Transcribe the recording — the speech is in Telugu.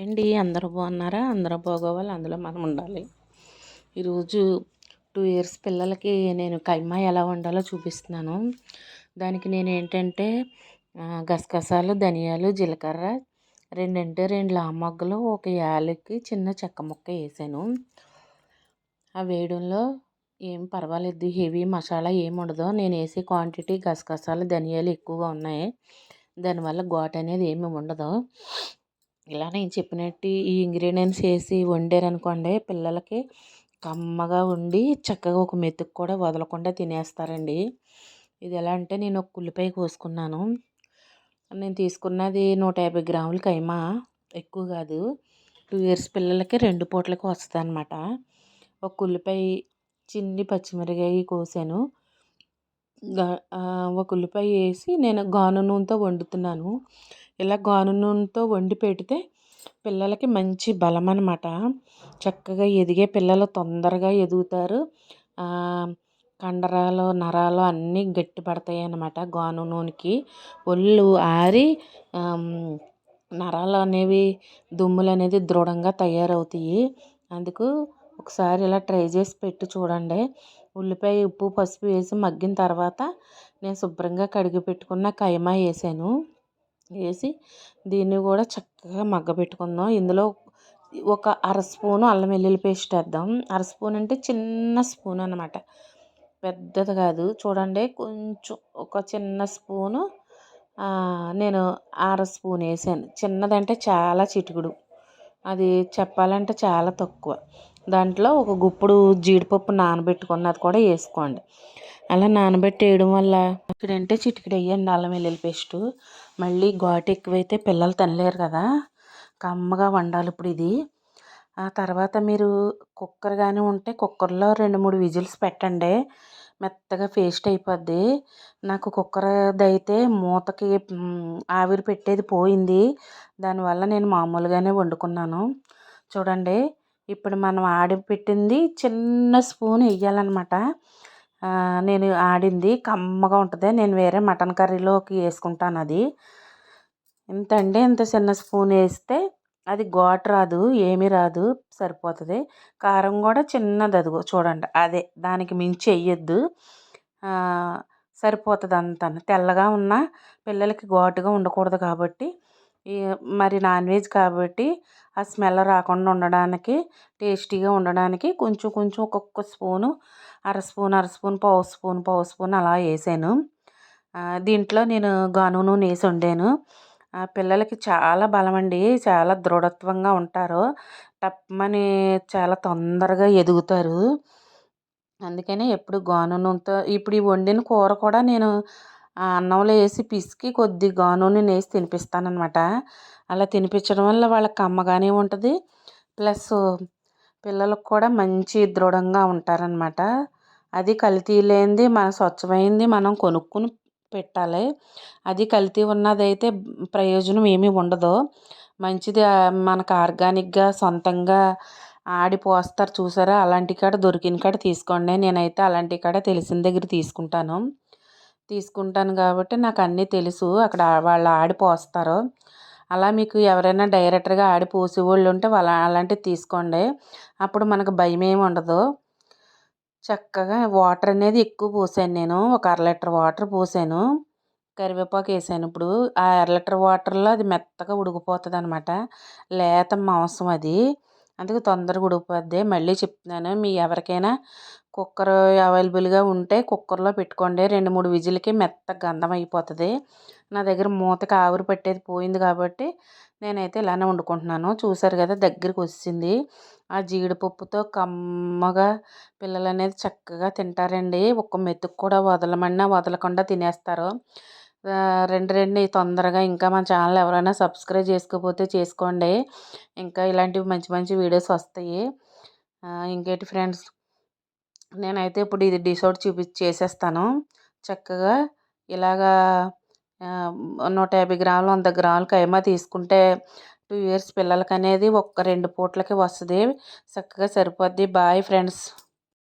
ఏంటి అందరూ బాగున్నారా? అందరూ బాగోవాలి, అందులో మనం ఉండాలి. ఈరోజు 2 ఇయర్స్ పిల్లలకి నేను కైమా ఎలా వండాలో చూపిస్తున్నాను. దానికి నేను ఏంటంటే గసగసాలు, ధనియాలు, జీలకర్ర, 2 లామొగ్గలు, ఒక యాలక్కి, చిన్న చెక్క ముక్క వేసాను. ఆ వేయడంలో ఏం పర్వాలేదు, హెవీ మసాలా ఏమి ఉండదు. నేను వేసే క్వాంటిటీ గసగసాలు, ధనియాలు ఎక్కువగా ఉన్నాయి. దానివల్ల ఘాటు అనేది ఏమి ఉండదు. ఇలా నేను చెప్పినట్టు ఈ ఇంగ్రీడియంట్స్ వేసి వండారనుకోండి, పిల్లలకి కమ్మగా ఉండి చక్కగా ఒక మెతుకు కూడా వదలకుండా తినేస్తారండి. ఇది ఎలా అంటే, నేను ఒక ఉల్లిపాయ కోసుకున్నాను. నేను తీసుకున్నది 150 గ్రాముల కైమా, ఎక్కువ కాదు. 2 ఇయర్స్ పిల్లలకి 2 పూటలకి వస్తుంది అనమాట. ఒక ఉల్లిపాయ, చిన్ని పచ్చిమిరకాయ కోసాను. ఒక ఉల్లిపాయ వేసి నేను గాను నూనెతో వండుతున్నాను. ఇలా గాను నూనెతో వండి పెడితే పిల్లలకి మంచి బలం అన్నమాట. చక్కగా ఎదిగే పిల్లలు తొందరగా ఎదుగుతారు. కండరాలు, నరాలు అన్నీ గట్టిపడతాయి అన్నమాట గాను నూనెకి. ఒళ్ళు ఆరి నరాలు అనేవి, దుమ్ములు అనేది దృఢంగా తయారవుతాయి. అందుకు ఒకసారి ఇలా ట్రై చేసి పెట్టి చూడండి. ఉల్లిపాయ, ఉప్పు, పసుపు వేసి మగ్గిన తర్వాత నేను శుభ్రంగా కడిగి పెట్టుకున్న కైమా వేసాను. వేసి దీన్ని కూడా చక్కగా మగ్గబెట్టుకుందాం. ఇందులో ఒక అర స్పూను అల్లం వెల్లుల్లి పేస్ట్ వేద్దాం. అర స్పూన్ అంటే చిన్న స్పూన్ అన్నమాట, పెద్దది కాదు. చూడండి, కొంచెం ఒక చిన్న స్పూను, నేను అర స్పూన్ వేసాను. చిన్నదంటే చాలా చిటికుడు, అది చెప్పాలంటే చాలా తక్కువ. దాంట్లో ఒక గుప్పుడు జీడిపప్పు నానబెట్టుకున్నది కూడా వేసుకోండి. అలా నానబెట్టి వేయడం వల్ల ఇక్కడంటే చిటికెడు వేయండి అల్లం వెల్లుల్లి పేస్టు. మళ్ళీ ఘాటు ఎక్కువైతే పిల్లలు తినలేరు కదా, కమ్మగా వండాలి ఇప్పుడు ఇది. ఆ తర్వాత మీరు కుక్కర్ కానీ ఉంటే కుక్కర్లో 2-3 విజిల్స్ పెట్టండి, మెత్తగా పేస్ట్ అయిపోద్ది. నాకు కుక్కర్ది అయితే మూతకి ఆవిరి పెట్టేది పోయింది. దానివల్ల నేను మామూలుగానే వండుకున్నాను. చూడండి, ఇప్పుడు మనం పెట్టింది చిన్న స్పూన్ వేయాలన్నమాట. నేను ఆడింది కమ్మగా ఉంటుంది. నేను వేరే మటన్ కర్రీలోకి వేసుకుంటాను. అది ఇంత అండి, ఇంత చిన్న స్పూన్ వేస్తే అది ఘాటు రాదు, ఏమీ రాదు, సరిపోతుంది. కారం కూడా చిన్నది, అదిగో చూడండి, అదే, దానికి మించి వేయద్దు, సరిపోతుంది అంతా. తెల్లగా ఉన్న పిల్లలకి ఘాటుగా ఉండకూడదు కాబట్టి, మరి నాన్ వెజ్ కాబట్టి ఆ స్మెల్ రాకుండా ఉండడానికి, టేస్టీగా ఉండడానికి కొంచెం కొంచెం ఒక్కొక్క స్పూను, అర స్పూన్, పావు స్పూన్ అలా వేసాను. దీంట్లో నేను గాను నూనె వేసి వండాను. పిల్లలకి చాలా బలం అండి, చాలా దృఢత్వంగా ఉంటారు, టప్మని చాలా తొందరగా ఎదుగుతారు. అందుకనే ఎప్పుడు గాను నూనెతో, ఇప్పుడు ఈ వండిన కూర కూడా నేను అన్నంలో వేసి పిసికి కొద్ది గాను నూనె వేసి తినిపిస్తానమాట. అలా తినిపించడం వల్ల వాళ్ళకి కమ్మగానే ఉంటుంది, ప్లస్ పిల్లలకు కూడా మంచి దృఢంగా ఉంటారనమాట. అది కల్తీ లేనిది, మన స్వచ్ఛమైంది మనం కొనుక్కుని పెట్టాలి. అది కల్తీ ఉన్నదైతే ప్రయోజనం ఏమీ ఉండదు. మంచిది, మనకు ఆర్గానిక్గా సొంతంగా ఆడిపోస్తారు చూసారా, అలాంటి కాడ దొరికిన కాడ తీసుకోండి. నేనైతే అలాంటి కాడ తెలిసిన దగ్గర తీసుకుంటాను కాబట్టి నాకు అన్నీ తెలుసు, అక్కడ వాళ్ళు ఆడిపోస్తారు. అలా మీకు ఎవరైనా డైరెక్టర్గా ఆడిపోసే వాళ్ళు ఉంటే అలాంటివి తీసుకోండి. అప్పుడు మనకు భయం ఏమి ఉండదు. చక్కగా వాటర్ అనేది ఎక్కువ పోసాను, నేను ఒక 1/2 లీటర్ వాటర్ పోసాను. కరివేపాకు వేసాను. ఇప్పుడు ఆ 1/2 లీటర్ వాటర్లో అది మెత్తగా ఉడికిపోతుంది అనమాట. లేత మాంసం అది, అందుకే తొందరగా ఉడికిపోద్ది. మళ్ళీ చెప్తున్నాను, మీ ఎవరికైనా కుక్కర్ అవైలబుల్గా ఉంటే కుక్కర్లో పెట్టుకోండి. 2-3 విజిల్కి మెత్తగా గంధం అయిపోతుంది. నా దగ్గర మూతకి ఆవిరి పట్టేది పోయింది కాబట్టి నేనైతే ఇలానే వండుకుంటున్నాను. చూసారు కదా, దగ్గరికి వచ్చింది. ఆ జీడిపప్పుతో కమ్మగా పిల్లలు అనేది చక్కగా తింటారండి. ఒక్క మెతుకు కూడా వదలమన్నా వదలకుండా తినేస్తారు. రెండు తొందరగా. ఇంకా మన ఛానల్ ఎవరైనా సబ్స్క్రైబ్ చేసుకోకపోతే చేసుకోండి, ఇంకా ఇలాంటివి మంచి మంచి వీడియోస్ వస్తాయి. ఇంకేంటి ఫ్రెండ్స్, నేనైతే ఇప్పుడు ఇది డిష్ అవుట్ చేసేస్తాను. చక్కగా ఇలాగా 150 గ్రాములు, 100 గ్రాములు కైమా తీసుకుంటే 2 ఇయర్స్ పిల్లలకి అనేది 1-2 పూటలకి వస్తుంది, చక్కగా సరిపోద్ది. Bye friends.